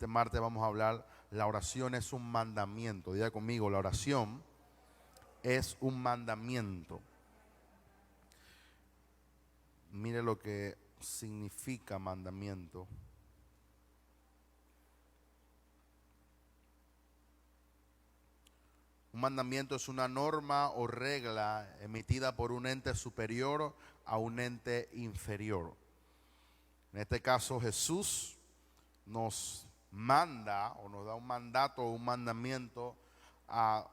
Este martes vamos a hablar, la oración es un mandamiento. Diga conmigo, la oración es un mandamiento. Mire lo que significa mandamiento. Un mandamiento es una norma o regla emitida por un ente superior a un ente inferior. En este caso, Jesús nos manda o nos da un mandato o un mandamiento a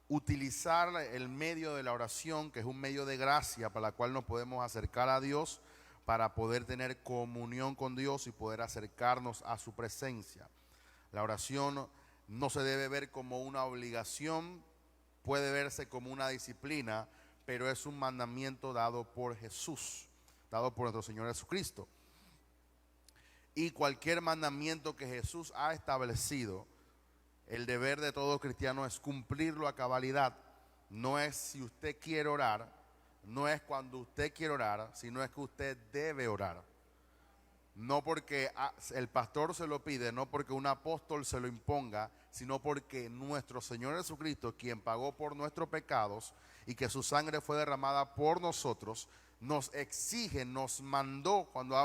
utilizar el medio de la oración, que es un medio de gracia para la cual nos podemos acercar a Dios, para poder tener comunión con Dios y poder acercarnos a su presencia. La oración no se debe ver como una obligación, puede verse como una disciplina, pero es un mandamiento dado por Jesús, dado por nuestro Señor Jesucristo. Y cualquier mandamiento que Jesús ha establecido, el deber de todo cristiano es cumplirlo a cabalidad. No es si usted quiere orar, no es cuando usted quiere orar, sino es que usted debe orar. No porque el pastor se lo pide, no porque un apóstol se lo imponga, sino porque nuestro Señor Jesucristo, quien pagó por nuestros pecados y que su sangre fue derramada por nosotros, nos exige, nos mandó. Cuando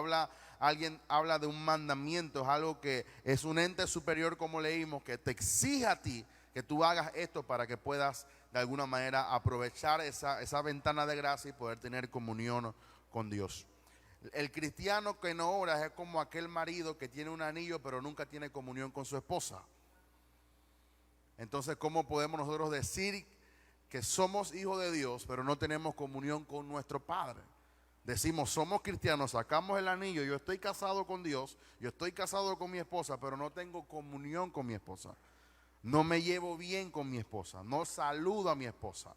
alguien habla de un mandamiento, es algo que es un ente superior, como leímos, que te exige a ti que tú hagas esto para que puedas de alguna manera aprovechar esa ventana de gracia y poder tener comunión con Dios. El cristiano que no ora es como aquel marido que tiene un anillo pero nunca tiene comunión con su esposa. Entonces, ¿cómo podemos nosotros decir que somos hijos de Dios pero no tenemos comunión con nuestro Padre? Decimos, somos cristianos, sacamos el anillo, yo estoy casado con Dios, yo estoy casado con mi esposa, pero no tengo comunión con mi esposa. No me llevo bien con mi esposa, no saludo a mi esposa.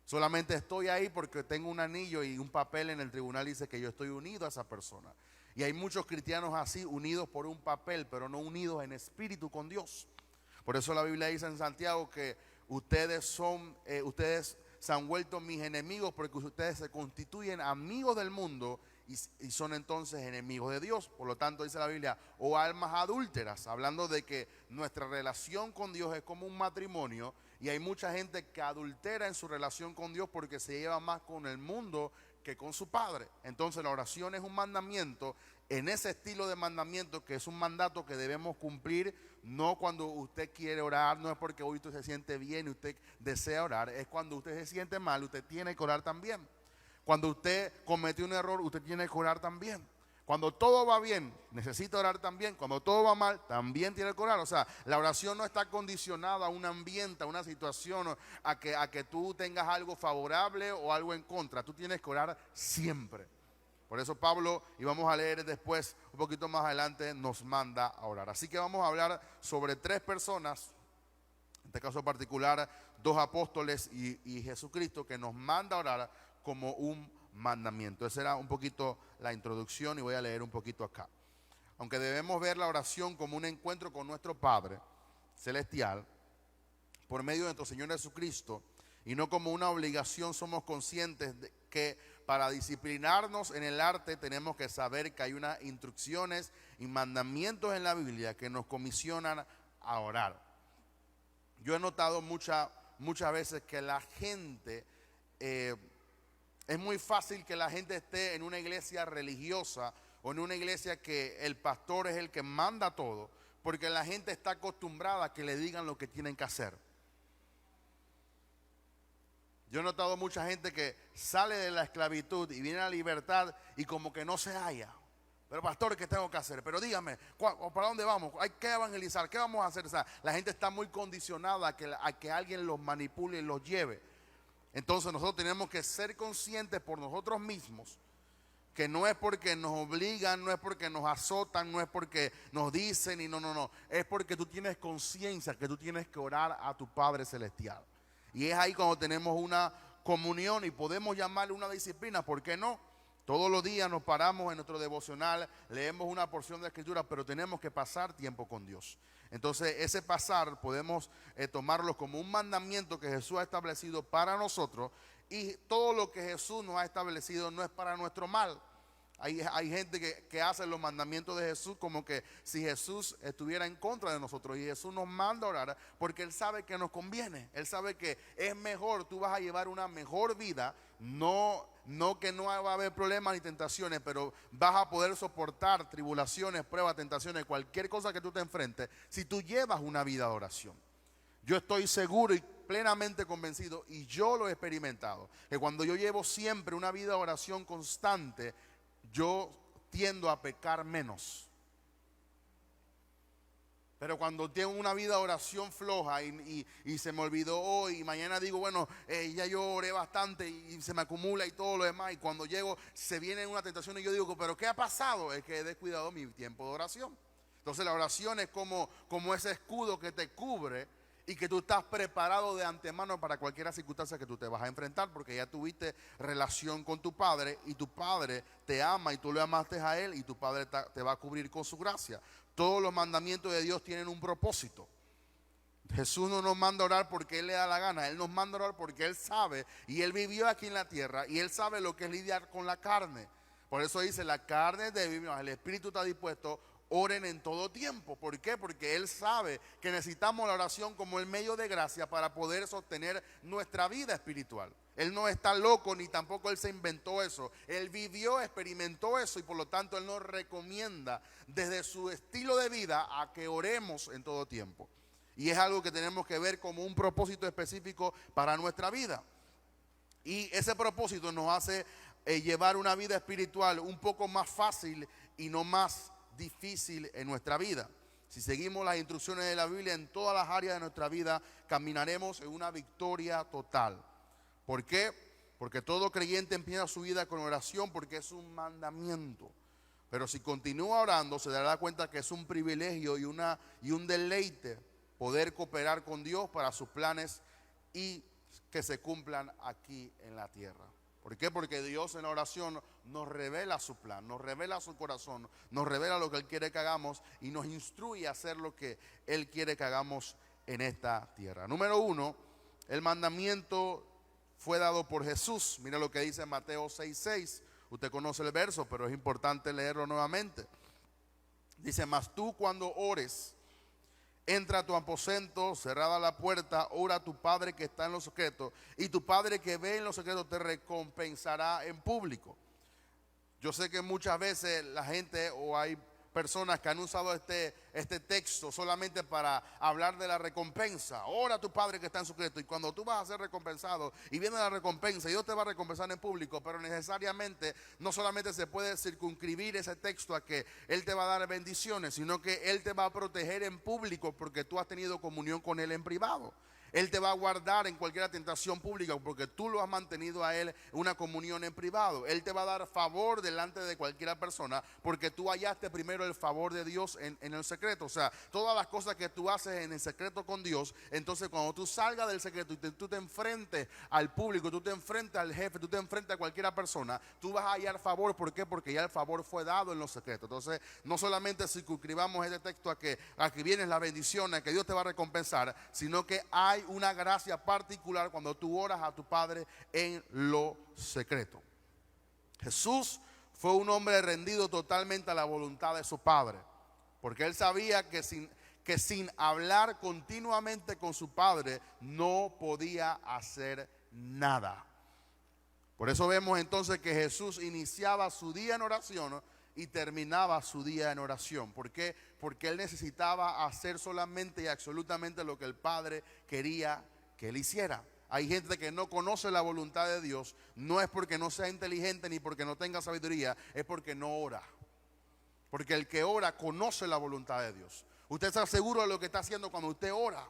Solamente estoy ahí porque tengo un anillo y un papel en el tribunal dice que yo estoy unido a esa persona. Y hay muchos cristianos así, unidos por un papel, pero no unidos en espíritu con Dios. Por eso la Biblia dice en Santiago que ustedes se han vuelto mis enemigos porque ustedes se constituyen amigos del mundo y son entonces enemigos de Dios. Por lo tanto dice la Biblia, o almas adúlteras, hablando de que nuestra relación con Dios es como un matrimonio. Y hay mucha gente que adultera en su relación con Dios porque se lleva más con el mundo que con su Padre. Entonces la oración es un mandamiento, en ese estilo de mandamiento que es un mandato que debemos cumplir, no cuando usted quiere orar, no es porque hoy usted se siente bien y usted desea orar, es cuando usted se siente mal, usted tiene que orar también. Cuando usted cometió un error, usted tiene que orar también. Cuando todo va bien, necesita orar también. Cuando todo va mal, también tiene que orar. O sea, la oración no está condicionada a un ambiente, a una situación, a que tú tengas algo favorable o algo en contra. Tú tienes que orar siempre. Por eso Pablo, y vamos a leer después, un poquito más adelante, nos manda a orar. Así que vamos a hablar sobre tres personas, en este caso particular, dos apóstoles y Jesucristo, que nos manda a orar como un mandamiento. Esa era un poquito la introducción y voy a leer un poquito acá. Aunque debemos ver la oración como un encuentro con nuestro Padre celestial por medio de nuestro Señor Jesucristo y no como una obligación, somos conscientes de que para disciplinarnos en el arte tenemos que saber que hay unas instrucciones y mandamientos en la Biblia que nos comisionan a orar. Yo he notado muchas veces que la gente es muy fácil que la gente esté en una iglesia religiosa o en una iglesia que el pastor es el que manda todo, porque la gente está acostumbrada a que le digan lo que tienen que hacer. Yo he notado mucha gente que sale de la esclavitud y viene a la libertad y como que no se halla. Pero pastor, ¿qué tengo que hacer? Pero dígame, ¿para dónde vamos? ¿Hay que evangelizar? ¿Qué vamos a hacer? O sea, la gente está muy condicionada a que alguien los manipule y los lleve. Entonces nosotros tenemos que ser conscientes por nosotros mismos que no es porque nos obligan, no es porque nos azotan, no es porque nos dicen y no, es porque tú tienes conciencia que tú tienes que orar a tu Padre Celestial. Y es ahí cuando tenemos una comunión y podemos llamarle una disciplina, ¿por qué no? Todos los días nos paramos en nuestro devocional, leemos una porción de escritura, pero tenemos que pasar tiempo con Dios. Entonces ese pasar podemos tomarlo como un mandamiento que Jesús ha establecido para nosotros, y todo lo que Jesús nos ha establecido no es para nuestro mal. Hay gente que hace los mandamientos de Jesús como que si Jesús estuviera en contra de nosotros, y Jesús nos manda a orar porque Él sabe que nos conviene. Él sabe que es mejor, tú vas a llevar una mejor vida, no que no va a haber problemas ni tentaciones, pero vas a poder soportar tribulaciones, pruebas, tentaciones, cualquier cosa que tú te enfrentes, si tú llevas una vida de oración. Yo estoy seguro y plenamente convencido, y yo lo he experimentado, que cuando yo llevo siempre una vida de oración constante, yo tiendo a pecar menos. Pero cuando tengo una vida de oración floja y se me olvidó hoy, y mañana digo, bueno, ya yo oré bastante y se me acumula y todo lo demás, y cuando llego se viene una tentación y yo digo, pero ¿qué ha pasado? Es que he descuidado mi tiempo de oración. Entonces la oración es como ese escudo que te cubre y que tú estás preparado de antemano para cualquier circunstancia que tú te vas a enfrentar, porque ya tuviste relación con tu Padre y tu Padre te ama y tú le amaste a Él y tu Padre te va a cubrir con su gracia. Todos los mandamientos de Dios tienen un propósito. Jesús no nos manda a orar porque Él le da la gana, Él nos manda a orar porque Él sabe, y Él vivió aquí en la tierra y Él sabe lo que es lidiar con la carne. Por eso dice, la carne es débil, el espíritu está dispuesto. Oren en todo tiempo. ¿Por qué? Porque Él sabe que necesitamos la oración como el medio de gracia para poder sostener nuestra vida espiritual. Él no está loco, ni tampoco Él se inventó eso. Él vivió, experimentó eso, y por lo tanto Él nos recomienda desde su estilo de vida a que oremos en todo tiempo. Y es algo que tenemos que ver como un propósito específico para nuestra vida. Y ese propósito nos hace llevar una vida espiritual un poco más fácil y no más difícil en nuestra vida. Si seguimos las instrucciones de la Biblia en todas las áreas de nuestra vida, caminaremos en una victoria total. ¿Por qué? Porque todo creyente empieza su vida con oración, porque es un mandamiento. Pero si continúa orando, se dará cuenta que es un privilegio y un deleite poder cooperar con Dios para sus planes y que se cumplan aquí en la tierra. ¿Por qué? Porque Dios en la oración nos revela su plan, nos revela su corazón, nos revela lo que Él quiere que hagamos y nos instruye a hacer lo que Él quiere que hagamos en esta tierra. Número 1, el mandamiento fue dado por Jesús. Mira lo que dice Mateo 6:6. Usted conoce el verso, pero es importante leerlo nuevamente. Dice, mas tú cuando ores, entra a tu aposento, cerrada la puerta, ora a tu Padre que está en lo secreto, y tu Padre que ve en lo secreto te recompensará en público. Yo sé que muchas veces la gente, o hay personas que han usado este texto solamente para hablar de la recompensa. Ora a tu Padre que está en secreto, y cuando tú vas a ser recompensado y viene la recompensa, Dios te va a recompensar en público. Pero necesariamente no solamente se puede circunscribir ese texto a que Él te va a dar bendiciones, sino que Él te va a proteger en público porque tú has tenido comunión con Él en privado. Él te va a guardar en cualquier tentación pública porque tú lo has mantenido a Él una comunión en privado. Él te va a dar favor delante de cualquier persona porque tú hallaste primero el favor de Dios en el secreto. O sea, todas las cosas que tú haces en el secreto con Dios, entonces cuando tú salgas del secreto y tú te enfrentes al público, tú te enfrentes al jefe, tú te enfrentes a cualquier persona, tú vas a hallar favor. ¿Por qué? Porque ya el favor fue dado en los secretos. Entonces, no solamente circunscribamos este texto a que vienen las bendiciones, a que Dios te va a recompensar, sino que hay una gracia particular cuando tú oras a tu Padre en lo secreto. Jesús fue un hombre rendido totalmente a la voluntad de su Padre, porque Él sabía que sin hablar continuamente con su Padre no podía hacer nada. Por eso vemos entonces que Jesús iniciaba su día en oración y terminaba su día en oración. ¿Por qué? Porque Él necesitaba hacer solamente y absolutamente lo que el Padre quería que Él hiciera. Hay gente que no conoce la voluntad de Dios, no es porque no sea inteligente ni porque no tenga sabiduría, es porque no ora. Porque el que ora conoce la voluntad de Dios. Usted está seguro de lo que está haciendo cuando usted ora.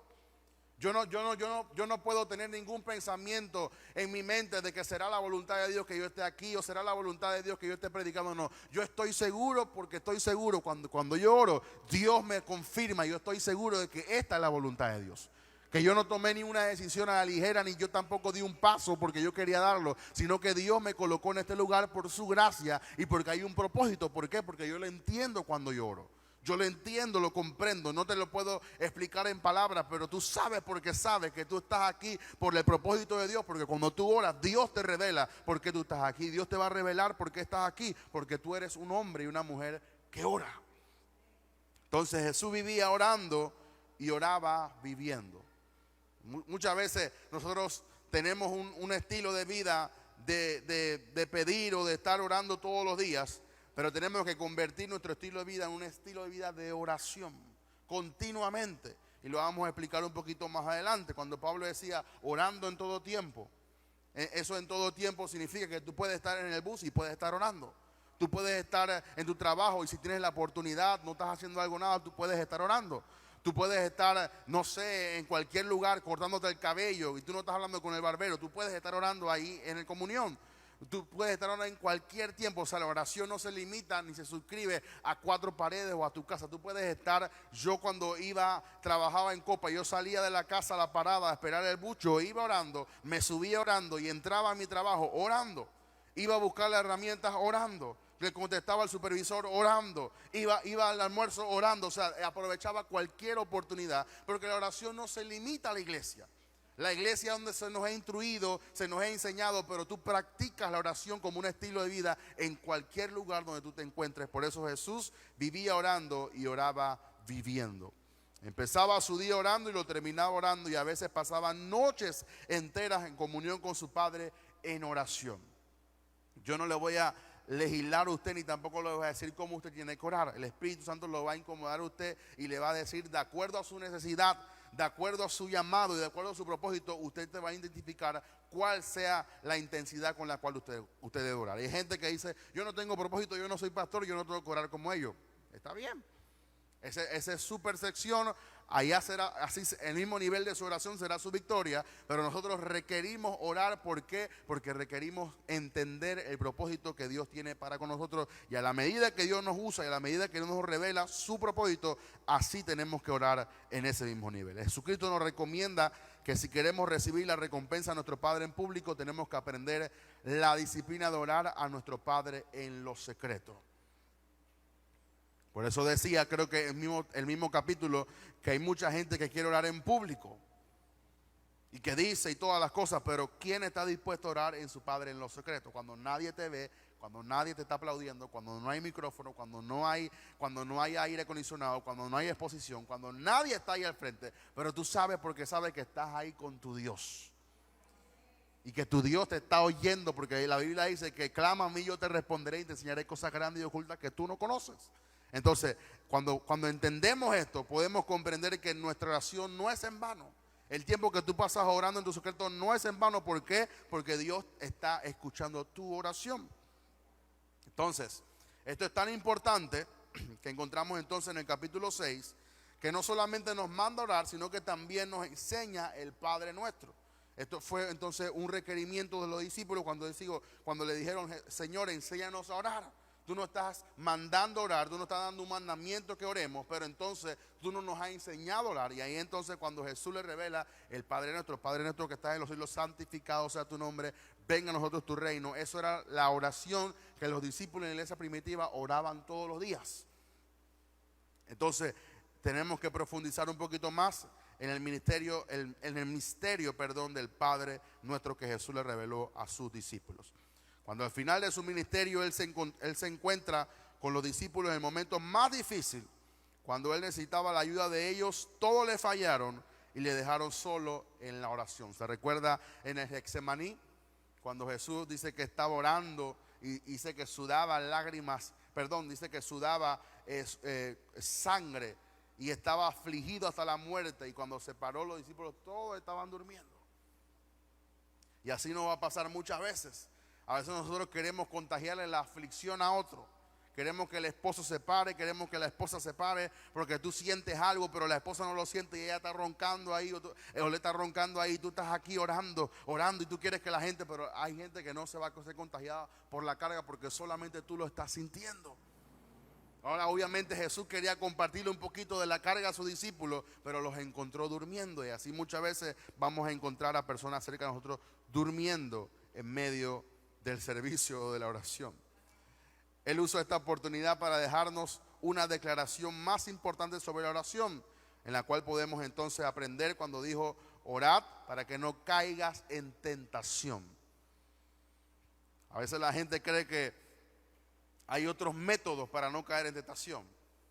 Yo no puedo tener ningún pensamiento en mi mente de que será la voluntad de Dios que yo esté aquí o será la voluntad de Dios que yo esté predicando. No, yo estoy seguro porque estoy seguro. Cuando yo oro, Dios me confirma. Yo estoy seguro de que esta es la voluntad de Dios. Que yo no tomé ni una decisión a la ligera, ni yo tampoco di un paso porque yo quería darlo, sino que Dios me colocó en este lugar por su gracia y porque hay un propósito. ¿Por qué? Porque yo lo entiendo cuando yo oro. Yo lo entiendo, lo comprendo, no te lo puedo explicar en palabras, pero tú sabes porque sabes que tú estás aquí por el propósito de Dios, porque cuando tú oras, Dios te revela por qué tú estás aquí. Dios te va a revelar por qué estás aquí, porque tú eres un hombre y una mujer que ora. Entonces Jesús vivía orando y oraba viviendo. Muchas veces nosotros tenemos un estilo de vida de pedir o de estar orando todos los días, pero tenemos que convertir nuestro estilo de vida en un estilo de vida de oración continuamente. Y lo vamos a explicar un poquito más adelante. Cuando Pablo decía orando en todo tiempo, eso en todo tiempo significa que tú puedes estar en el bus y puedes estar orando. Tú puedes estar en tu trabajo y si tienes la oportunidad, no estás haciendo algo nada, tú puedes estar orando. Tú puedes estar, no sé, en cualquier lugar cortándote el cabello y tú no estás hablando con el barbero. Tú puedes estar orando ahí en el comunión. Tú puedes estar orando en cualquier tiempo. O sea, la oración no se limita ni se suscribe a 4 paredes o a tu casa. Tú puedes estar, yo cuando trabajaba en Copa, yo salía de la casa a la parada a esperar el bus, yo iba orando, me subía orando y entraba a mi trabajo orando. Iba a buscar las herramientas orando. Le contestaba al supervisor orando. Iba al almuerzo orando. O sea, aprovechaba cualquier oportunidad. Porque la oración no se limita a la iglesia. La iglesia es donde se nos ha instruido, se nos ha enseñado, pero tú practicas la oración como un estilo de vida en cualquier lugar donde tú te encuentres. Por eso Jesús vivía orando y oraba viviendo. Empezaba su día orando y lo terminaba orando y a veces pasaba noches enteras en comunión con su Padre en oración. Yo no le voy a legislar a usted ni tampoco le voy a decir cómo usted tiene que orar. El Espíritu Santo lo va a incomodar a usted y le va a decir de acuerdo a su necesidad, de acuerdo a su llamado y de acuerdo a su propósito, usted te va a identificar cuál sea la intensidad con la cual usted debe orar. Hay gente que dice, yo no tengo propósito, yo no soy pastor, yo no tengo que orar como ellos. Está bien. Esa es su percepción, allá será así, el mismo nivel de su oración será su victoria, pero nosotros requerimos orar. ¿Por qué? Porque requerimos entender el propósito que Dios tiene para con nosotros, y a la medida que Dios nos usa y a la medida que Dios nos revela su propósito, así tenemos que orar en ese mismo nivel. Jesucristo nos recomienda que si queremos recibir la recompensa de nuestro Padre en público, tenemos que aprender la disciplina de orar a nuestro Padre en lo secreto. Por eso decía, creo que el mismo capítulo, que hay mucha gente que quiere orar en público y que dice y todas las cosas, pero ¿quién está dispuesto a orar en su Padre en lo secreto? Cuando nadie te ve, cuando nadie te está aplaudiendo, cuando no hay micrófono, cuando no hay aire acondicionado, cuando no hay exposición, cuando nadie está ahí al frente, pero tú sabes porque sabes que estás ahí con tu Dios. Y que tu Dios te está oyendo, porque la Biblia dice que clama a mí, yo te responderé y te enseñaré cosas grandes y ocultas que tú no conoces. Entonces, cuando entendemos esto, podemos comprender que nuestra oración no es en vano. El tiempo que tú pasas orando en tu secreto no es en vano. ¿Por qué? Porque Dios está escuchando tu oración. Entonces, esto es tan importante que encontramos entonces en el capítulo 6, que no solamente nos manda a orar, sino que también nos enseña el Padre Nuestro. Esto fue entonces un requerimiento de los discípulos cuando le dijeron, Señor, enséñanos a orar. Tú nos estás mandando a orar, tú nos estás dando un mandamiento que oremos, pero entonces tú no nos has enseñado a orar. Y ahí entonces cuando Jesús le revela el Padre nuestro que estás en los cielos, santificado sea tu nombre, venga a nosotros tu reino. Eso era la oración que los discípulos en la iglesia primitiva oraban todos los días. Entonces tenemos que profundizar un poquito más en el misterio del Padre nuestro que Jesús le reveló a sus discípulos. Cuando al final de su ministerio él se encuentra con los discípulos en el momento más difícil, cuando él necesitaba la ayuda de ellos, todos le fallaron y le dejaron solo en la oración. ¿Se recuerda en el Getsemaní? Cuando Jesús dice que estaba orando y dice que sudaba sangre y estaba afligido hasta la muerte, y cuando se paró los discípulos todos estaban durmiendo. Y así nos va a pasar muchas veces. A veces nosotros queremos contagiarle la aflicción a otro. Queremos que el esposo se pare, queremos que la esposa se pare, porque tú sientes algo, pero la esposa no lo siente y ella está roncando ahí, o le está roncando ahí, tú estás aquí orando, y tú quieres que la gente, pero hay gente que no se va a ser contagiada por la carga porque solamente tú lo estás sintiendo. Ahora, obviamente Jesús quería compartirle un poquito de la carga a sus discípulos, pero los encontró durmiendo, y así muchas veces vamos a encontrar a personas cerca de nosotros durmiendo en medio del servicio o de la oración. Él usó esta oportunidad para dejarnos una declaración más importante sobre la oración, en la cual podemos entonces aprender cuando dijo: orad para que no caigas en tentación. A veces la gente cree que hay otros métodos para no caer en tentación.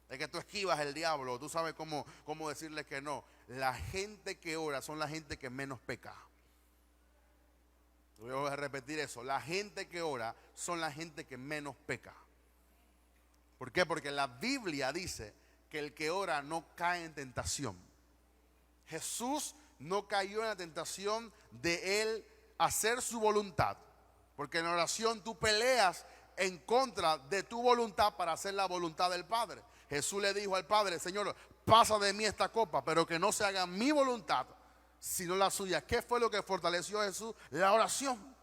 Es que tú esquivas el diablo, tú sabes cómo decirle que no. La gente que ora son la gente que menos peca. Voy a repetir eso. La gente que ora son la gente que menos peca. ¿Por qué? Porque la Biblia dice que el que ora no cae en tentación. Jesús no cayó en la tentación de él hacer su voluntad. Porque en oración tú peleas en contra de tu voluntad para hacer la voluntad del Padre. Jesús le dijo al Padre: Señor, pasa de mí esta copa, pero que no se haga mi voluntad, sino la suya. ¿Qué fue lo que fortaleció a Jesús? La oración.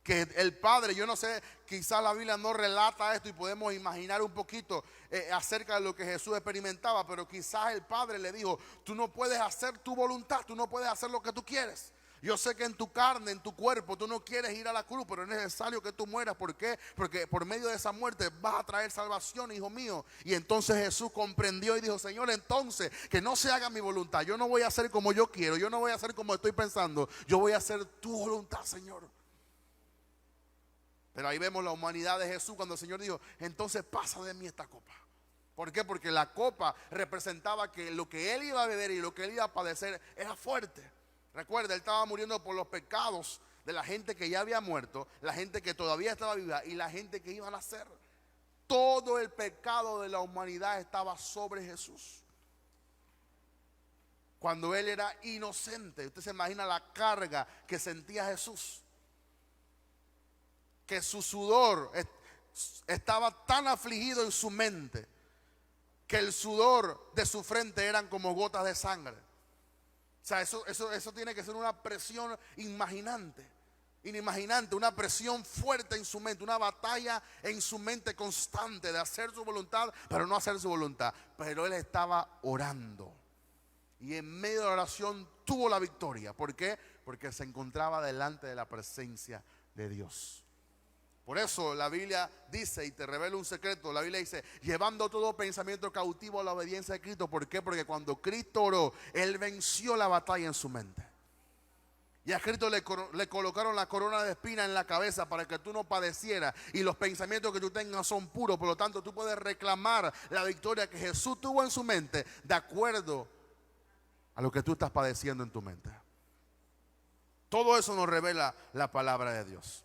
Que el Padre, yo no sé, quizás la Biblia no relata esto y podemos imaginar un poquito acerca de lo que Jesús experimentaba, pero quizás el Padre le dijo: tú no puedes hacer tu voluntad, tú no puedes hacer lo que tú quieres. Yo sé que en tu carne, en tu cuerpo, tú no quieres ir a la cruz, pero es necesario que tú mueras. ¿Por qué? Porque por medio de esa muerte vas a traer salvación, hijo mío. Y entonces Jesús comprendió y dijo: Señor, entonces que no se haga mi voluntad. Yo no voy a hacer como yo quiero, yo no voy a hacer como estoy pensando. Yo voy a hacer tu voluntad, Señor. Pero ahí vemos la humanidad de Jesús cuando el Señor dijo: entonces pasa de mí esta copa. ¿Por qué? Porque la copa representaba que lo que él iba a beber y lo que él iba a padecer era fuerte. Recuerda, él estaba muriendo por los pecados de la gente que ya había muerto, la gente que todavía estaba viva y la gente que iba a nacer. Todo el pecado de la humanidad estaba sobre Jesús. Cuando él era inocente, usted se imagina la carga que sentía Jesús. Que su sudor estaba tan afligido en su mente que el sudor de su frente eran como gotas de sangre. O sea, eso tiene que ser una presión inimaginante, una presión fuerte en su mente, una batalla en su mente constante de hacer su voluntad, pero no hacer su voluntad. Pero él estaba orando y en medio de la oración tuvo la victoria. ¿Por qué? Porque se encontraba delante de la presencia de Dios. Por eso la Biblia dice, y te revelo un secreto, la Biblia dice: llevando todo pensamiento cautivo a la obediencia de Cristo. ¿Por qué? Porque cuando Cristo oró, él venció la batalla en su mente. Y a Cristo le colocaron la corona de espinas en la cabeza para que tú no padecieras. Y los pensamientos que tú tengas son puros. Por lo tanto, tú puedes reclamar la victoria que Jesús tuvo en su mente de acuerdo a lo que tú estás padeciendo en tu mente. Todo eso nos revela la palabra de Dios.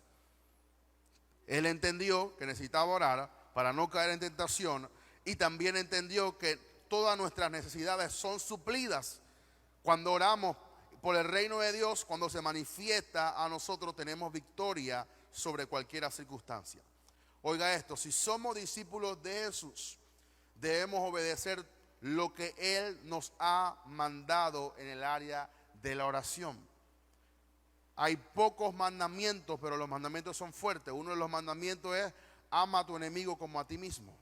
Él entendió que necesitaba orar para no caer en tentación, y también entendió que todas nuestras necesidades son suplidas. Cuando oramos por el reino de Dios, cuando se manifiesta a nosotros, tenemos victoria sobre cualquier circunstancia. Oiga esto: si somos discípulos de Jesús, debemos obedecer lo que Él nos ha mandado en el área de la oración. Hay pocos mandamientos, pero los mandamientos son fuertes. Uno de los mandamientos es: ama a tu enemigo como a ti mismo.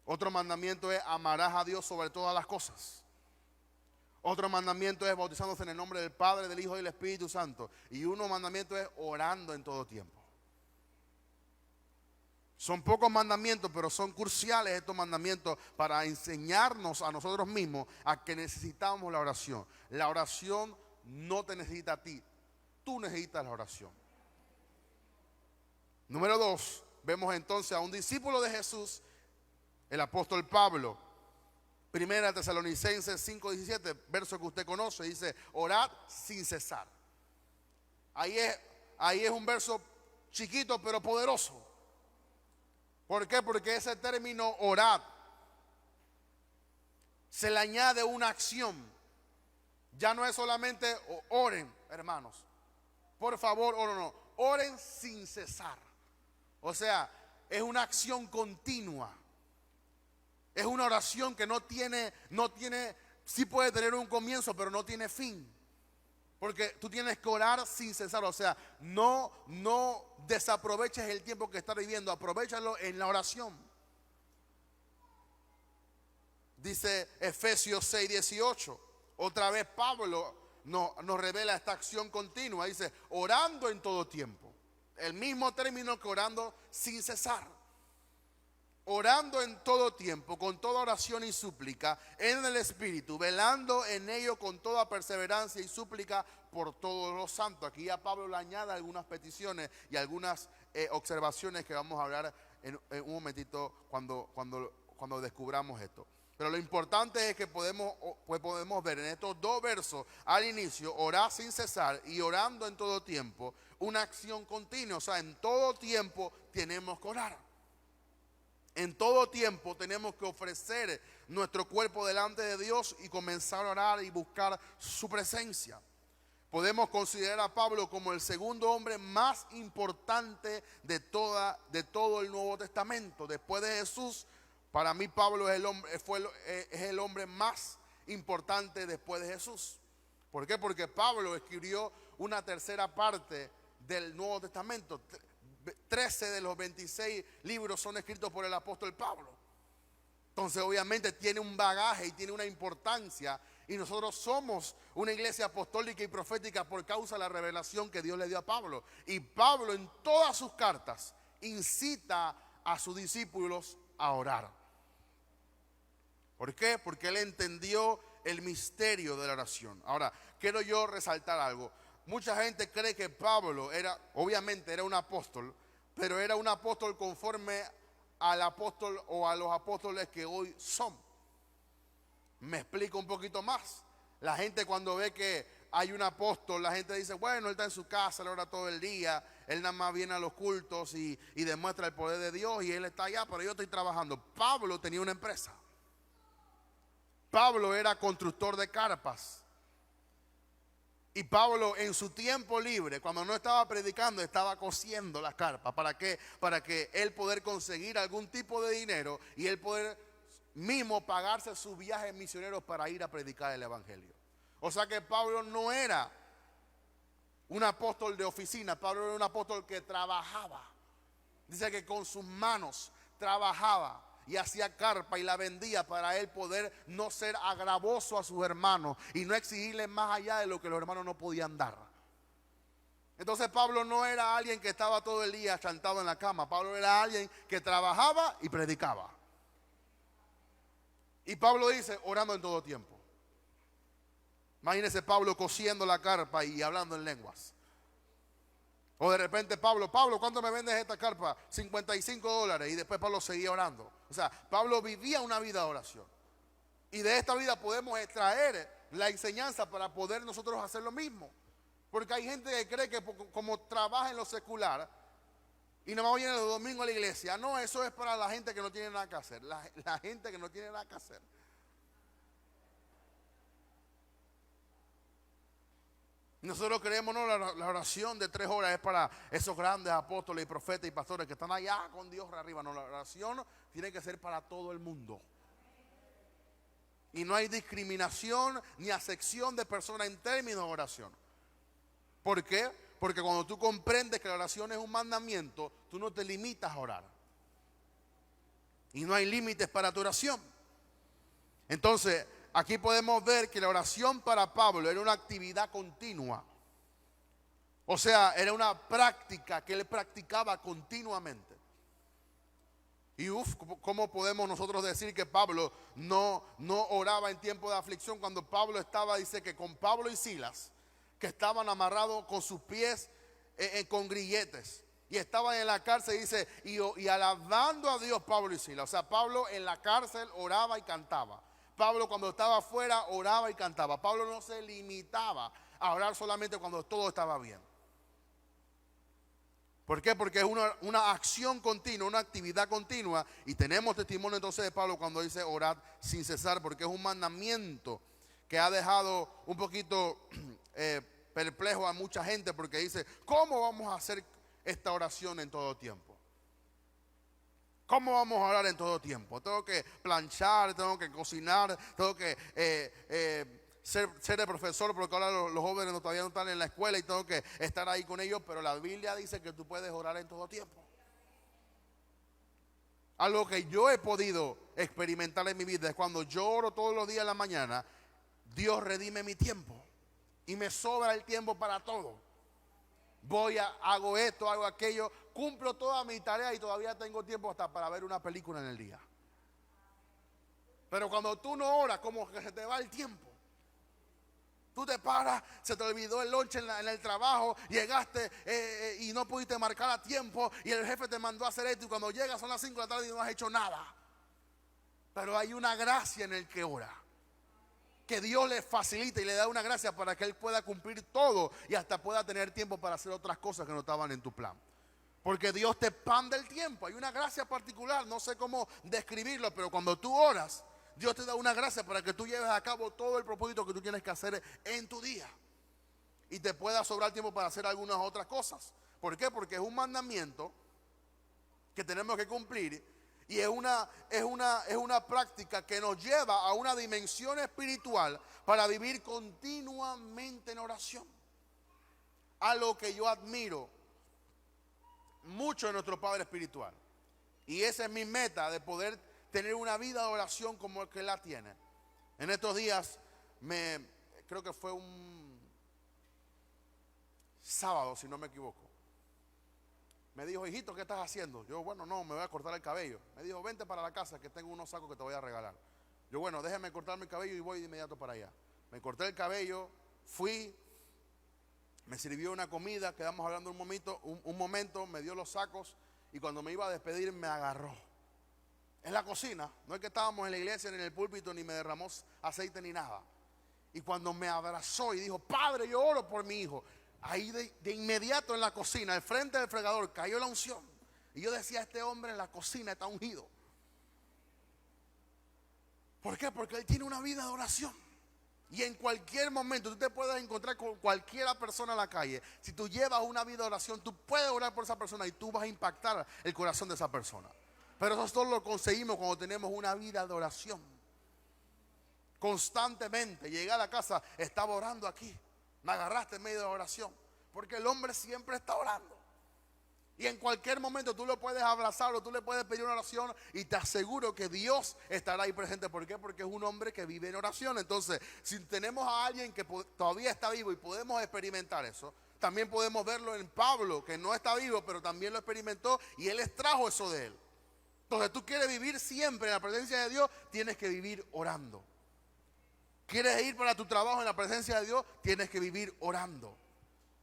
Otro mandamiento es: amarás a Dios sobre todas las cosas. Otro mandamiento es bautizándose en el nombre del Padre, del Hijo y del Espíritu Santo. Y uno mandamiento es orando en todo tiempo. Son pocos mandamientos, pero son cruciales estos mandamientos para enseñarnos a nosotros mismos a que necesitamos la oración. La oración no te necesita a ti, tú necesitas la oración. Número 2, vemos entonces a un discípulo de Jesús, el apóstol Pablo. Primera Tesalonicenses 5:17, verso que usted conoce, dice: orad sin cesar. Ahí es un verso chiquito pero poderoso. ¿Por qué? Porque ese término orad se le añade una acción. Ya no es solamente oren, hermanos. Por favor, oren sin cesar. O sea, es una acción continua. Es una oración que no tiene, sí puede tener un comienzo, pero no tiene fin. Porque tú tienes que orar sin cesar. O sea, no desaproveches el tiempo que estás viviendo, aprovéchalo en la oración. Dice Efesios 6:18. Otra vez Pablo nos revela esta acción continua. Dice: orando en todo tiempo. El mismo término que orando sin cesar. orando en todo tiempo, con toda oración y súplica, en el Espíritu, velando en ello con toda perseverancia y súplica por todos los santos. Aquí ya Pablo le añade algunas peticiones y algunas observaciones que vamos a hablar en un momentito cuando descubramos esto. Pero lo importante es que podemos ver en estos dos versos al inicio, orar sin cesar y orando en todo tiempo, una acción continua. O sea, en todo tiempo tenemos que orar. En todo tiempo tenemos que ofrecer nuestro cuerpo delante de Dios y comenzar a orar y buscar su presencia. Podemos considerar a Pablo como el segundo hombre más importante de todo el Nuevo Testamento. Después de Jesús, para mí Pablo es el hombre más importante después de Jesús. ¿Por qué? Porque Pablo escribió una tercera parte del Nuevo Testamento. 13 de los 26 libros son escritos por el apóstol Pablo. Entonces obviamente tiene un bagaje y tiene una importancia. Y nosotros somos una iglesia apostólica y profética por causa de la revelación que Dios le dio a Pablo. Y Pablo en todas sus cartas incita a sus discípulos a orar. ¿Por qué? Porque él entendió el misterio de la oración. Ahora, quiero yo resaltar algo. Mucha gente cree que Pablo obviamente era un apóstol, pero era un apóstol conforme al apóstol o a los apóstoles que hoy son. Me explico un poquito más. La gente cuando ve que hay un apóstol, la gente dice, bueno, él está en su casa, él ora todo el día, él nada más viene a los cultos y demuestra el poder de Dios y él está allá, pero yo estoy trabajando. Pablo tenía una empresa. Pablo era constructor de carpas. Y Pablo en su tiempo libre, cuando no estaba predicando, estaba cosiendo las carpas. ¿Para qué? Para que él poder conseguir algún tipo de dinero y él poder mismo pagarse sus viajes misioneros para ir a predicar el evangelio. O sea que Pablo no era un apóstol de oficina, Pablo era un apóstol que trabajaba. Dice que con sus manos trabajaba y hacía carpa y la vendía para él poder no ser agravoso a sus hermanos y no exigirles más allá de lo que los hermanos no podían dar. Entonces Pablo no era alguien que estaba todo el día chantado en la cama. Pablo era alguien que trabajaba y predicaba. Y Pablo dice, orando en todo tiempo. Imagínese Pablo cosiendo la carpa y hablando en lenguas. O de repente Pablo, ¿cuánto me vendes esta carpa? $55. Y después Pablo seguía orando. O sea, Pablo vivía una vida de oración. Y de esta vida podemos extraer la enseñanza para poder nosotros hacer lo mismo. Porque hay gente que cree que como trabaja en lo secular y nomás viene los domingos a la iglesia. No, eso es para la gente que no tiene nada que hacer. La gente que no tiene nada que hacer. Nosotros creemos, no, la oración de 3 horas es para esos grandes apóstoles y profetas y pastores que están allá con Dios arriba. No, la oración tiene que ser para todo el mundo. Y no hay discriminación ni acepción de personas en términos de oración. ¿Por qué? Porque cuando tú comprendes que la oración es un mandamiento, tú no te limitas a orar. Y no hay límites para tu oración. Entonces, aquí podemos ver que la oración para Pablo era una actividad continua. O sea, era una práctica que él practicaba continuamente. Y ¿cómo podemos nosotros decir que Pablo no oraba en tiempo de aflicción? Cuando Pablo estaba, dice que con Pablo y Silas, que estaban amarrados con sus pies con grilletes. Y estaban en la cárcel, dice, y alabando a Dios Pablo y Silas. O sea, Pablo en la cárcel oraba y cantaba. Pablo cuando estaba afuera oraba y cantaba. Pablo no se limitaba a orar solamente cuando todo estaba bien. ¿Por qué? Porque es una acción continua, una actividad continua. Y tenemos testimonio entonces de Pablo cuando dice orad sin cesar, porque es un mandamiento que ha dejado un poquito perplejo a mucha gente, porque dice, ¿cómo vamos a hacer esta oración en todo tiempo? ¿Cómo vamos a orar en todo tiempo? Tengo que planchar, tengo que cocinar, tengo que ser el profesor, porque ahora los jóvenes todavía no están en la escuela y tengo que estar ahí con ellos, pero la Biblia dice que tú puedes orar en todo tiempo. Algo que yo he podido experimentar en mi vida es cuando yo oro todos los días en la mañana, Dios redime mi tiempo y me sobra el tiempo para todo. Hago esto, hago aquello, cumplo toda mi tarea y todavía tengo tiempo hasta para ver una película en el día. Pero cuando tú no oras, como que se te va el tiempo. Tú te paras, se te olvidó el lunch en el trabajo, llegaste y no pudiste marcar a tiempo y el jefe te mandó a hacer esto y cuando llegas son las 5 de la tarde y no has hecho nada. Pero hay una gracia en el que ora, que Dios le facilita y le da una gracia para que Él pueda cumplir todo y hasta pueda tener tiempo para hacer otras cosas que no estaban en tu plan. Porque Dios te expande el tiempo, hay una gracia particular, no sé cómo describirlo, pero cuando tú oras, Dios te da una gracia para que tú lleves a cabo todo el propósito que tú tienes que hacer en tu día. Y te pueda sobrar tiempo para hacer algunas otras cosas. ¿Por qué? Porque es un mandamiento que tenemos que cumplir. Y es una práctica que nos lleva a una dimensión espiritual para vivir continuamente en oración. Algo que yo admiro mucho de nuestro Padre espiritual. Y esa es mi meta, de poder tener una vida de oración como el que la tiene. En estos días, creo que fue un sábado, si no me equivoco. Me dijo, hijito, ¿qué estás haciendo? Yo, bueno, no, me voy a cortar el cabello. Me dijo, vente para la casa que tengo unos sacos que te voy a regalar. Yo, bueno, déjame cortarme el cabello y voy de inmediato para allá. Me corté el cabello, fui, me sirvió una comida, quedamos hablando un momento, me dio los sacos y cuando me iba a despedir me agarró. En la cocina, no es que estábamos en la iglesia ni en el púlpito, ni me derramó aceite ni nada. Y cuando me abrazó y dijo, Padre, yo oro por mi hijo. Ahí de inmediato en la cocina, al frente del fregador, cayó la unción. Y yo decía, este hombre en la cocina está ungido. ¿Por qué? Porque él tiene una vida de oración. Y en cualquier momento tú te puedes encontrar con cualquiera persona en la calle. Si tú llevas una vida de oración, tú puedes orar por esa persona y tú vas a impactar el corazón de esa persona. Pero eso solo lo conseguimos cuando tenemos una vida de oración. Constantemente, llegué a la casa, estaba orando aquí. Me agarraste en medio de la oración. Porque el hombre siempre está orando. Y en cualquier momento tú lo puedes abrazar o tú le puedes pedir una oración y te aseguro que Dios estará ahí presente. ¿Por qué? Porque es un hombre que vive en oración. Entonces, si tenemos a alguien que todavía está vivo y podemos experimentar eso, también podemos verlo en Pablo, que no está vivo, pero también lo experimentó y él extrajo eso de él. Entonces, tú quieres vivir siempre en la presencia de Dios, tienes que vivir orando. ¿Quieres ir para tu trabajo en la presencia de Dios? Tienes que vivir orando.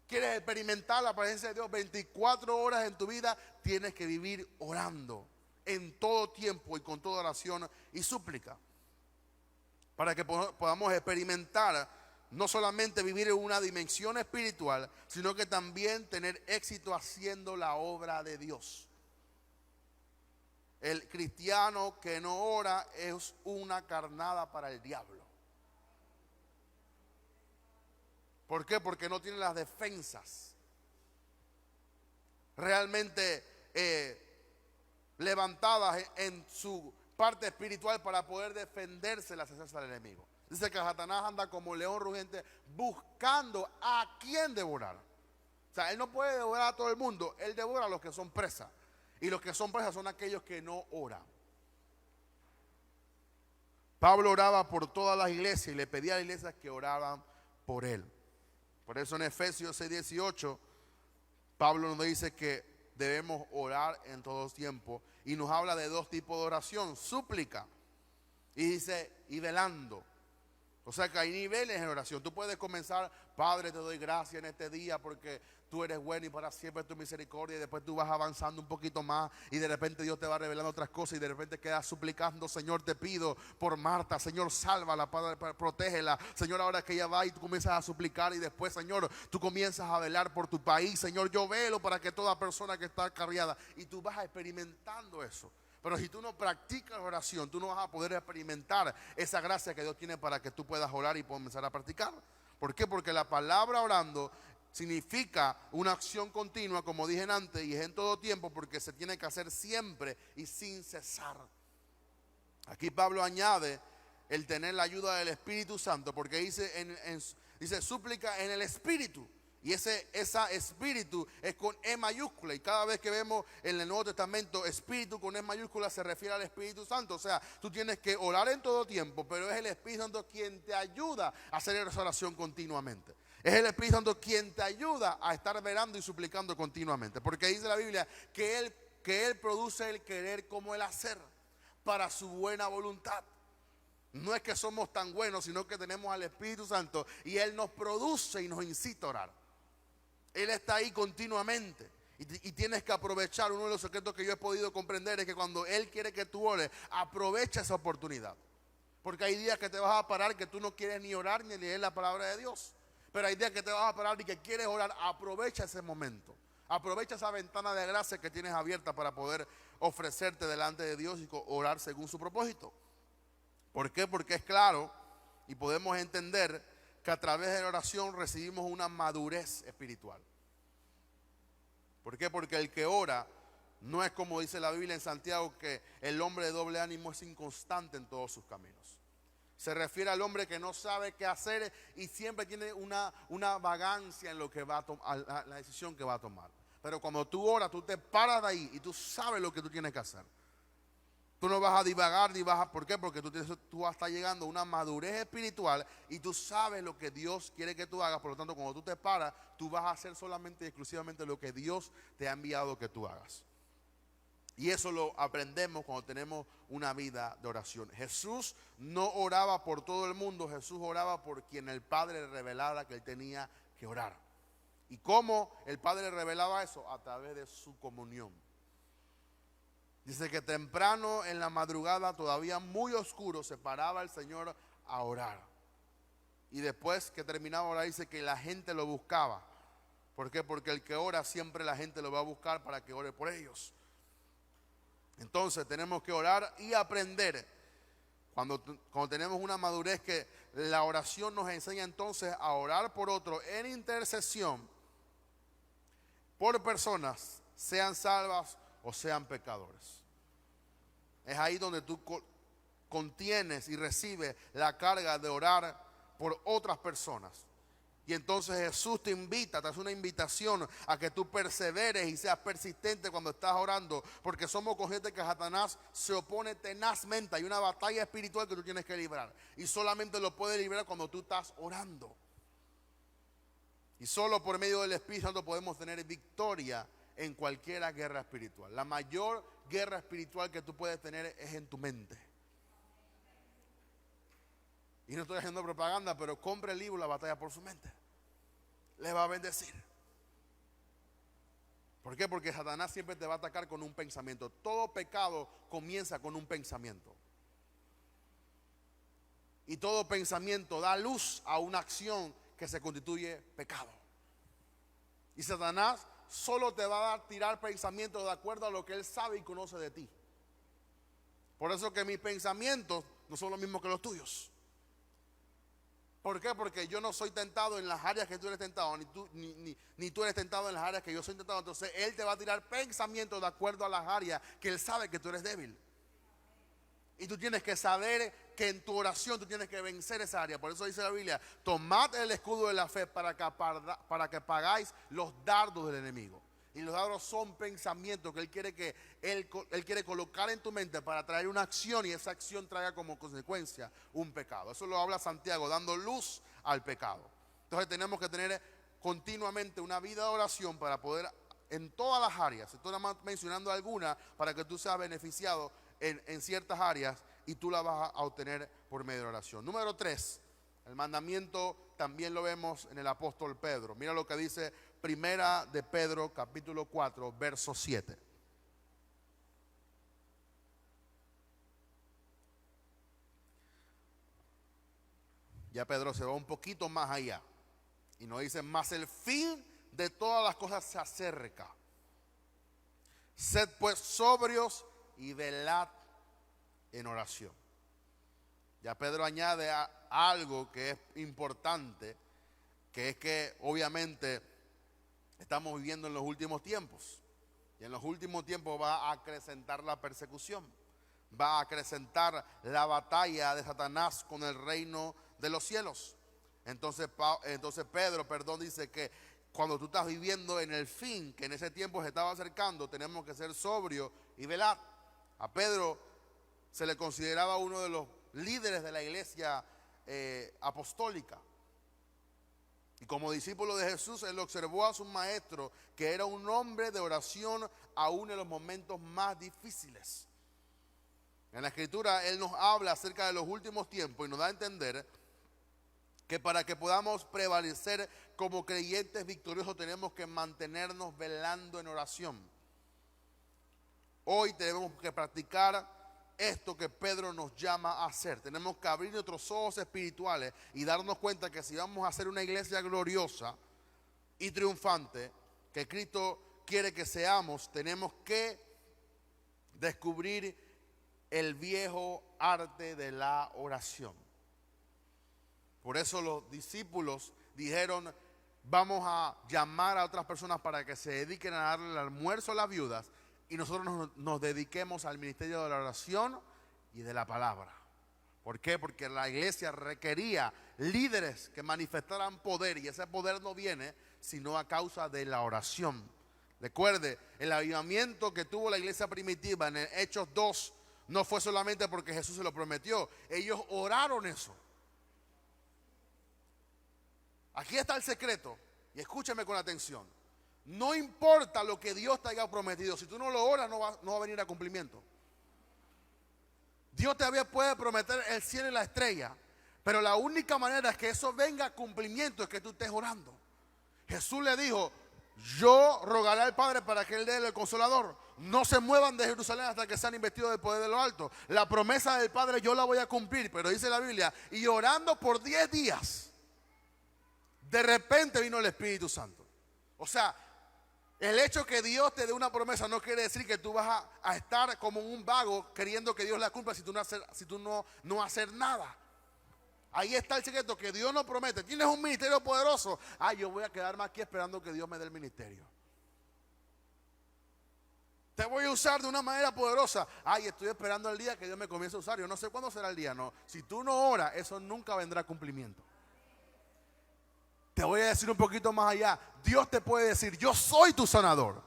¿Quieres experimentar la presencia de Dios 24 horas en tu vida? Tienes que vivir orando en todo tiempo y con toda oración y súplica. Para que podamos experimentar no solamente vivir en una dimensión espiritual, sino que también tener éxito haciendo la obra de Dios. El cristiano que no ora es una carnada para el diablo. ¿Por qué? Porque no tiene las defensas realmente levantadas en su parte espiritual para poder defenderse de las acechanzas del enemigo. Dice que Satanás anda como león rugiente buscando a quién devorar. O sea, él no puede devorar a todo el mundo, él devora a los que son presas. Y los que son presas son aquellos que no oran. Pablo oraba por todas las iglesias y le pedía a las iglesias que oraban por él. Por eso en Efesios 6:18, Pablo nos dice que debemos orar en todo tiempo. Y nos habla de dos tipos de oración, súplica. Y dice, y velando. O sea que hay niveles en oración. Tú puedes comenzar, Padre, te doy gracias en este día porque tú eres bueno y para siempre tu misericordia. Y después tú vas avanzando un poquito más y de repente Dios te va revelando otras cosas y de repente quedas suplicando, Señor, te pido por Marta, Señor, sálvala, Padre, protégela. Señor, ahora que ella va y tú comienzas a suplicar y después, Señor, tú comienzas a velar por tu país. Señor, yo velo para que toda persona que está acarreada, y tú vas experimentando eso. Pero si tú no practicas oración, tú no vas a poder experimentar esa gracia que Dios tiene para que tú puedas orar y comenzar a practicar. ¿Por qué? Porque la palabra orando significa una acción continua, como dije antes, y es en todo tiempo, porque se tiene que hacer siempre y sin cesar. Aquí Pablo añade el tener la ayuda del Espíritu Santo, porque dice súplica en el Espíritu. Y ese espíritu es con E mayúscula. Y cada vez que vemos en el Nuevo Testamento espíritu con E mayúscula se refiere al Espíritu Santo. O sea, tú tienes que orar en todo tiempo, pero es el Espíritu Santo quien te ayuda a hacer esa oración continuamente. Es el Espíritu Santo quien te ayuda a estar velando y suplicando continuamente. Porque dice la Biblia que Él produce el querer como el hacer para su buena voluntad. No es que somos tan buenos, sino que tenemos al Espíritu Santo y Él nos produce y nos incita a orar. Él está ahí continuamente. Y tienes que aprovechar. Uno de los secretos que yo he podido comprender es que cuando Él quiere que tú ores, aprovecha esa oportunidad. Porque hay días que te vas a parar que tú no quieres ni orar ni leer la palabra de Dios. Pero hay días que te vas a parar y que quieres orar. Aprovecha ese momento. Aprovecha esa ventana de gracia que tienes abierta para poder ofrecerte delante de Dios y orar según su propósito. ¿Por qué? Porque es claro y podemos entender que a través de la oración recibimos una madurez espiritual. ¿Por qué? Porque el que ora no es como dice la Biblia en Santiago, que el hombre de doble ánimo es inconstante en todos sus caminos. Se refiere al hombre que no sabe qué hacer y siempre tiene una vagancia en lo que va a tomar, la decisión que va a tomar. Pero cuando tú oras, tú te paras de ahí y tú sabes lo que tú tienes que hacer. Tú no vas a divagar. ¿Por qué? Porque tú vas a estar llegando a una madurez espiritual y tú sabes lo que Dios quiere que tú hagas. Por lo tanto, cuando tú te paras, tú vas a hacer solamente y exclusivamente lo que Dios te ha enviado que tú hagas. Y eso lo aprendemos cuando tenemos una vida de oración. Jesús no oraba por todo el mundo, Jesús oraba por quien el Padre le revelara que Él tenía que orar. ¿Y cómo el Padre le revelaba eso? A través de su comunión. Dice que temprano en la madrugada, todavía muy oscuro, se paraba el Señor a orar. Y después que terminaba de orar, dice que la gente lo buscaba. ¿Por qué? Porque el que ora siempre la gente lo va a buscar para que ore por ellos. Entonces tenemos que orar y aprender. Cuando tenemos una madurez, que la oración nos enseña entonces a orar por otro en intercesión por personas, sean salvas o sean pecadores. Es ahí donde tú contienes y recibes la carga de orar por otras personas. Y entonces Jesús te invita, te hace una invitación a que tú perseveres y seas persistente cuando estás orando, porque somos conscientes que Satanás se opone tenazmente. Hay una batalla espiritual que tú tienes que librar y solamente lo puedes librar cuando tú estás orando. Y solo por medio del Espíritu Santo podemos tener victoria en cualquier guerra espiritual. La mayor guerra espiritual que tú puedes tener es en tu mente. Y no estoy haciendo propaganda, pero compre el libro La batalla por su mente. Le va a bendecir. ¿Por qué? Porque Satanás siempre te va a atacar con un pensamiento. Todo pecado comienza con un pensamiento. Y todo pensamiento da luz a una acción que se constituye pecado. Y Satanás solo te va a tirar pensamientos de acuerdo a lo que él sabe y conoce de ti. Por eso que mis pensamientos no son los mismos que los tuyos. ¿Por qué? Porque yo no soy tentado en las áreas que tú eres tentado, ni tú eres tentado en las áreas que yo soy tentado. Entonces Él te va a tirar pensamientos de acuerdo a las áreas que Él sabe que tú eres débil. Y tú tienes que saber que en tu oración tú tienes que vencer esa área. Por eso dice la Biblia: tomad el escudo de la fe para que pagáis los dardos del enemigo. Y los dardos son pensamientos que Él quiere colocar en tu mente para traer una acción, y esa acción traiga como consecuencia un pecado. Eso lo habla Santiago, dando luz al pecado. Entonces tenemos que tener continuamente una vida de oración para poder, en todas las áreas, estoy nada más mencionando algunas para que tú seas beneficiado en ciertas áreas, y tú la vas a obtener por medio de oración. Número 3, el mandamiento también lo vemos en el apóstol Pedro. Mira lo que dice Primera de Pedro, capítulo 4, verso 7. Ya Pedro se va un poquito más allá y nos dice: mas el fin de todas las cosas se acerca. Sed pues sobrios y velad en oración. Ya Pedro añade algo que es importante, que es que obviamente estamos viviendo en los últimos tiempos. Y en los últimos tiempos va a acrecentar la persecución. Va a acrecentar la batalla de Satanás con el reino de los cielos. Entonces Pedro dice que cuando tú estás viviendo en el fin, que en ese tiempo se estaba acercando, tenemos que ser sobrios y velar. A Pedro se le consideraba uno de los líderes de la iglesia apostólica. Y como discípulo de Jesús, él observó a su maestro, que era un hombre de oración aún en los momentos más difíciles. En la Escritura, él nos habla acerca de los últimos tiempos y nos da a entender que para que podamos prevalecer como creyentes victoriosos tenemos que mantenernos velando en oración. Hoy tenemos que practicar esto que Pedro nos llama a hacer. Tenemos que abrir nuestros ojos espirituales y darnos cuenta que si vamos a ser una iglesia gloriosa y triunfante, que Cristo quiere que seamos, tenemos que descubrir el viejo arte de la oración. Por eso los discípulos dijeron: vamos a llamar a otras personas para que se dediquen a darle el almuerzo a las viudas y nosotros nos dediquemos al ministerio de la oración y de la palabra. ¿Por qué? Porque la iglesia requería líderes que manifestaran poder, y ese poder no viene sino a causa de la oración. Recuerde, el avivamiento que tuvo la iglesia primitiva en Hechos 2 no fue solamente porque Jesús se lo prometió, ellos oraron eso. Aquí está el secreto, y escúchame con atención. No importa lo que Dios te haya prometido, si tú no lo oras no va a venir a cumplimiento. Dios te puede prometer el cielo y la estrella, pero la única manera es que eso venga a cumplimiento es que tú estés orando. Jesús le dijo: yo rogaré al Padre para que Él dé el Consolador. No se muevan de Jerusalén hasta que sean investidos del poder de lo alto. La promesa del Padre yo la voy a cumplir, pero dice la Biblia, y orando por 10 días, de repente vino el Espíritu Santo. O sea, el hecho que Dios te dé una promesa no quiere decir que tú vas a estar como un vago queriendo que Dios la cumpla si tú no hacer nada. Ahí está el secreto, que Dios nos promete. Tienes un ministerio poderoso. Yo voy a quedarme aquí esperando que Dios me dé el ministerio. Te voy a usar de una manera poderosa. Estoy esperando el día que Dios me comience a usar. Yo no sé cuándo será el día. No, si tú no oras, eso nunca vendrá a cumplimiento. Te voy a decir un poquito más allá. Dios te puede decir: yo soy tu sanador.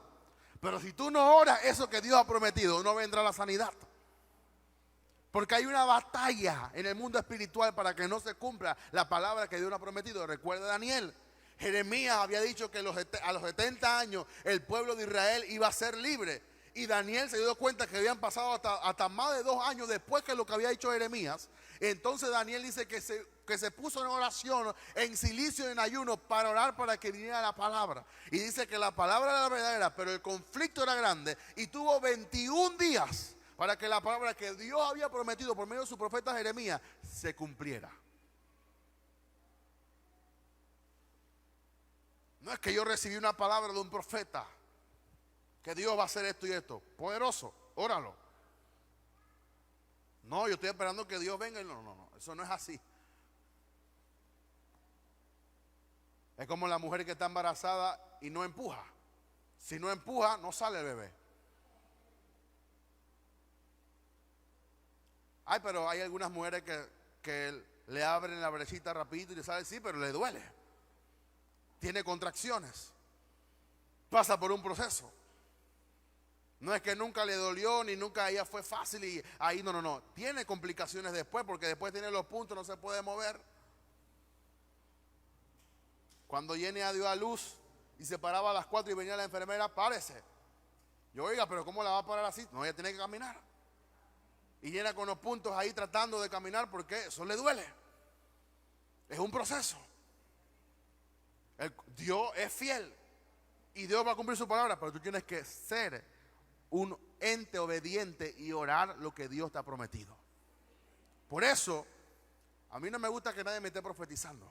Pero si tú no oras eso que Dios ha prometido, no vendrá la sanidad. Porque hay una batalla en el mundo espiritual para que no se cumpla la palabra que Dios ha prometido. Recuerda Daniel. Jeremías había dicho que a los 70 años el pueblo de Israel iba a ser libre. Y Daniel se dio cuenta que habían pasado hasta más de 2 años después que lo que había dicho Jeremías. Entonces Daniel dice que se puso en oración, en silicio y en ayuno, para orar para que viniera la palabra. Y dice que la palabra era verdadera, pero el conflicto era grande. Y tuvo 21 días para que la palabra que Dios había prometido por medio de su profeta Jeremías se cumpliera. No es que yo recibí una palabra de un profeta que Dios va a hacer esto y esto. Poderoso, óralo. No, yo estoy esperando que Dios venga y no, eso no es así. Es como la mujer que está embarazada y no empuja. Si no empuja, no sale el bebé. Pero hay algunas mujeres que le abren la brechita rapidito y le sale, sí, pero le duele. Tiene contracciones. Pasa por un proceso. No es que nunca le dolió ni nunca ella fue fácil y ahí no. Tiene complicaciones después, porque después tiene los puntos, no se puede mover. Cuando Jenny dio a luz y se paraba a las 4 y venía la enfermera: párese. Yo, oiga, pero ¿cómo la va a parar así? No, ella tiene que caminar. Y llena con los puntos ahí tratando de caminar porque eso le duele. Es un proceso. Dios es fiel y Dios va a cumplir su palabra, pero tú tienes que ser un ente obediente y orar lo que Dios te ha prometido. Por eso, a mí no me gusta que nadie me esté profetizando,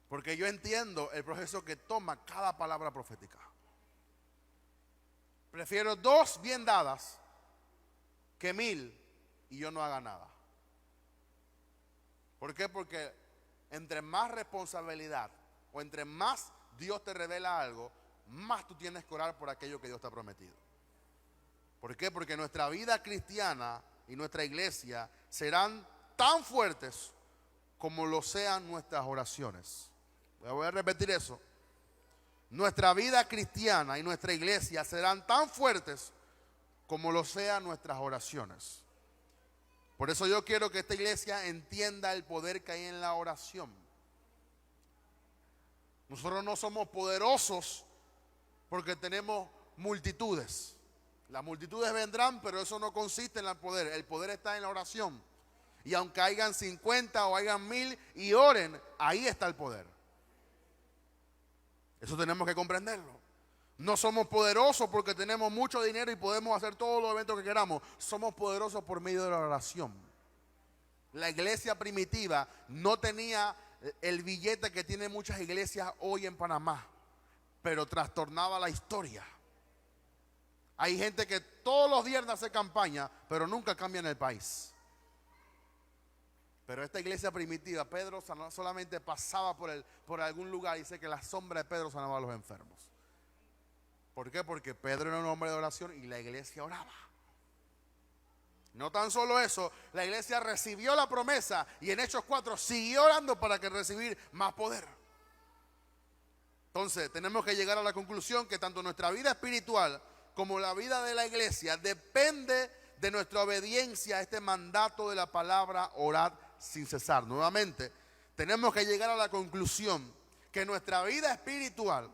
porque yo entiendo el proceso que toma cada palabra profética. Prefiero 2 bien dadas que 1000 y yo no haga nada. ¿Por qué? Porque entre más responsabilidad o entre más Dios te revela algo, más tú tienes que orar por aquello que Dios te ha prometido. ¿Por qué? Porque nuestra vida cristiana y nuestra iglesia serán tan fuertes como lo sean nuestras oraciones. Voy a repetir eso. Nuestra vida cristiana y nuestra iglesia serán tan fuertes como lo sean nuestras oraciones. Por eso yo quiero que esta iglesia entienda el poder que hay en la oración. Nosotros no somos poderosos porque tenemos multitudes. Las multitudes vendrán, pero eso no consiste en el poder. El poder está en la oración. Y aunque hayan 50 o hayan 1000 y oren, ahí está el poder. Eso tenemos que comprenderlo. No somos poderosos porque tenemos mucho dinero y podemos hacer todos los eventos que queramos. Somos poderosos por medio de la oración. La iglesia primitiva no tenía el billete que tienen muchas iglesias hoy en Panamá, pero trastornaba la historia. Hay gente que todos los viernes hace campaña, pero nunca cambian el país. Pero esta iglesia primitiva, Pedro solamente pasaba por algún lugar y dice que la sombra de Pedro sanaba a los enfermos. ¿Por qué? Porque Pedro era un hombre de oración y la iglesia oraba. No tan solo eso, la iglesia recibió la promesa y en Hechos 4 siguió orando para que recibir más poder. Entonces tenemos que llegar a la conclusión que tanto nuestra vida espiritual como la vida de la iglesia depende de nuestra obediencia a este mandato de la palabra orad sin cesar. Nuevamente, tenemos que llegar a la conclusión que nuestra vida espiritual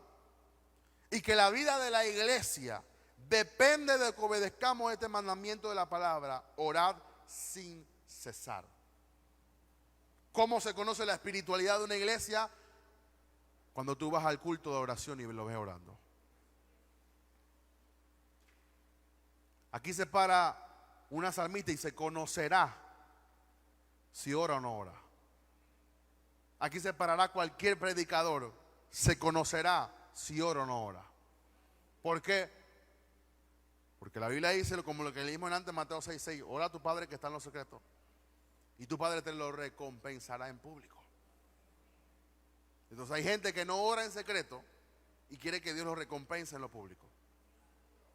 y que la vida de la iglesia depende de que obedezcamos este mandamiento de la palabra, orad sin cesar. ¿Cómo se conoce la espiritualidad de una iglesia? Cuando tú vas al culto de oración y lo ves orando. Aquí se para una salmista y se conocerá si ora o no ora. Aquí se parará cualquier predicador, se conocerá si ora o no ora. ¿Por qué? Porque la Biblia dice, como lo que leímos antes, Mateo 6:6, ora a tu Padre que está en lo secreto y tu Padre te lo recompensará en público. Entonces hay gente que no ora en secreto y quiere que Dios lo recompense en lo público.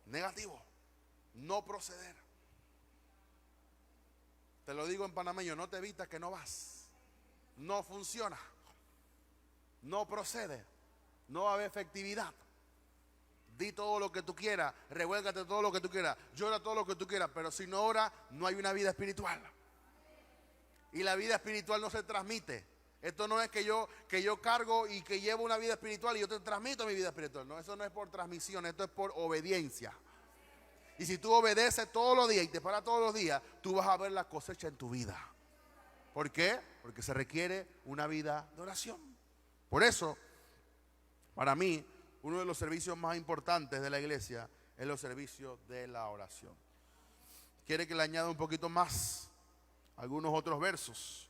Negativo, no proceder. Te lo digo en panameño, no te evitas que no vas. No funciona. No procede. No va a haber efectividad. Di todo lo que tú quieras, revuélgate todo lo que tú quieras, llora todo lo que tú quieras, pero si no ora, no hay una vida espiritual. Y la vida espiritual no se transmite. Esto no es que yo cargo y que llevo una vida espiritual y yo te transmito mi vida espiritual. No, eso no es por transmisión, esto es por obediencia. Y si tú obedeces todos los días y te paras todos los días, tú vas a ver la cosecha en tu vida. ¿Por qué? Porque se requiere una vida de oración. Por eso, para mí, uno de los servicios más importantes de la iglesia es los servicios de la oración. ¿Quiere que le añada un poquito más? Algunos otros versos.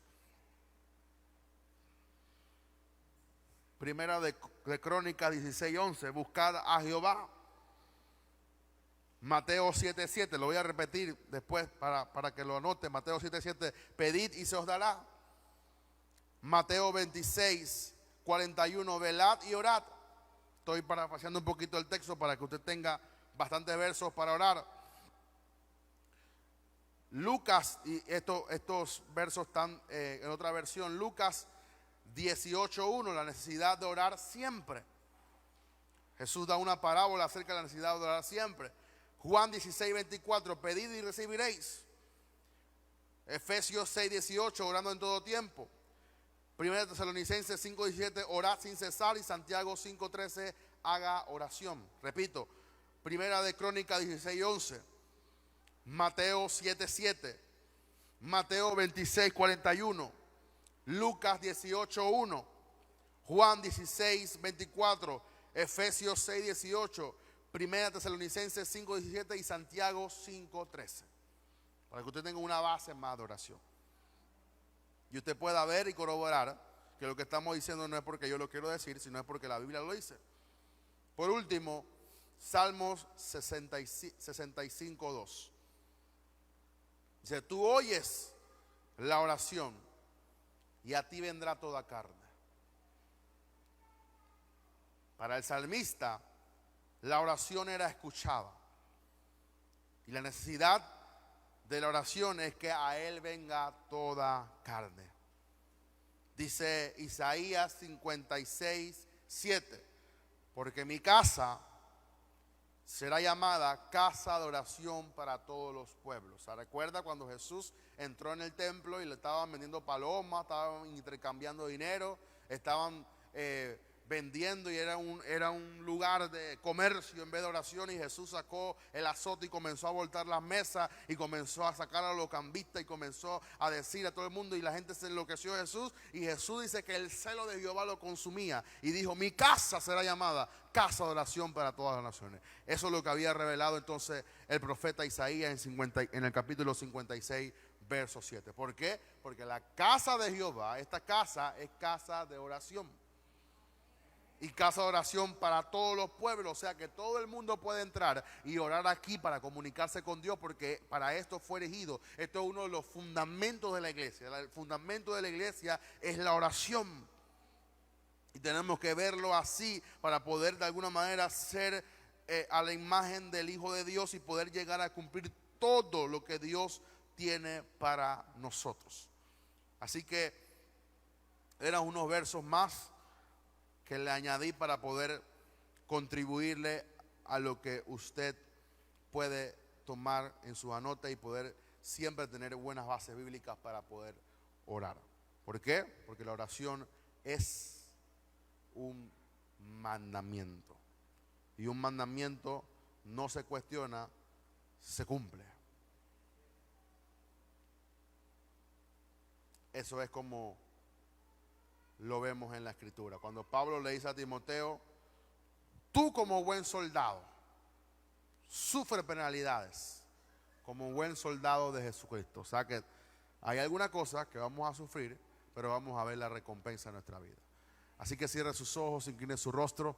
Primera de Crónicas 16:11. Buscad a Jehová. Mateo 7:7. Lo voy a repetir después para que lo anote. Mateo 7:7. Pedid y se os dará. Mateo 26:41. Velad y orad. Estoy parafraseando un poquito el texto para que usted tenga bastantes versos para orar. Lucas, y estos versos están en otra versión. Lucas 18:1, la necesidad de orar siempre. Jesús da una parábola acerca de la necesidad de orar siempre. Juan 16:24, pedid y recibiréis. Efesios 6:18, orando en todo tiempo. Primera de Tesalonicenses 5:17, orad sin cesar. Y Santiago 5:13, haga oración. Repito, Primera de Crónicas 16:11, Mateo 7:7, Mateo 26:41, Lucas 18:1, Juan 16:24, Efesios 6:18, Primera de Tesalonicenses 5:17 y Santiago 5:13. Para que usted tenga una base más de oración. Y usted pueda ver y corroborar que lo que estamos diciendo no es porque yo lo quiero decir, sino es porque la Biblia lo dice. Por último, Salmos 65:2. Dice, tú oyes la oración y a ti vendrá toda carne. Para el salmista, la oración era escuchada. Y la necesidad de la oración es que a él venga toda carne. Dice Isaías 56:7, porque mi casa será llamada casa de oración para todos los pueblos. ¿Se recuerda cuando Jesús entró en el templo y le estaban vendiendo palomas, estaban intercambiando dinero, estaban vendiendo y era un lugar de comercio en vez de oración, y Jesús sacó el azote y comenzó a voltar las mesas y comenzó a sacar a los cambistas y comenzó a decir a todo el mundo, y la gente se enloqueció de Jesús, y Jesús dice que el celo de Jehová lo consumía y dijo: mi casa será llamada casa de oración para todas las naciones. Eso es lo que había revelado entonces el profeta Isaías en el capítulo 56, verso 7. ¿Por qué? Porque la casa de Jehová, esta casa es casa de oración. Y casa de oración para todos los pueblos, o sea que todo el mundo puede entrar y orar aquí para comunicarse con Dios, porque para esto fue elegido. Esto es uno de los fundamentos de la iglesia. El fundamento de la iglesia es la oración. Y tenemos que verlo así para poder de alguna manera ser a la imagen del Hijo de Dios y poder llegar a cumplir todo lo que Dios tiene para nosotros. Así que eran unos versos más que le añadí para poder contribuirle a lo que usted puede tomar en su anota y poder siempre tener buenas bases bíblicas para poder orar. ¿Por qué? Porque la oración es un mandamiento, y un mandamiento no se cuestiona, se cumple. Eso es como lo vemos en la escritura. Cuando Pablo le dice a Timoteo: tú como buen soldado sufre penalidades como buen soldado de Jesucristo. O sea que hay alguna cosa que vamos a sufrir, pero vamos a ver la recompensa en nuestra vida. Así que cierre sus ojos, incline su rostro.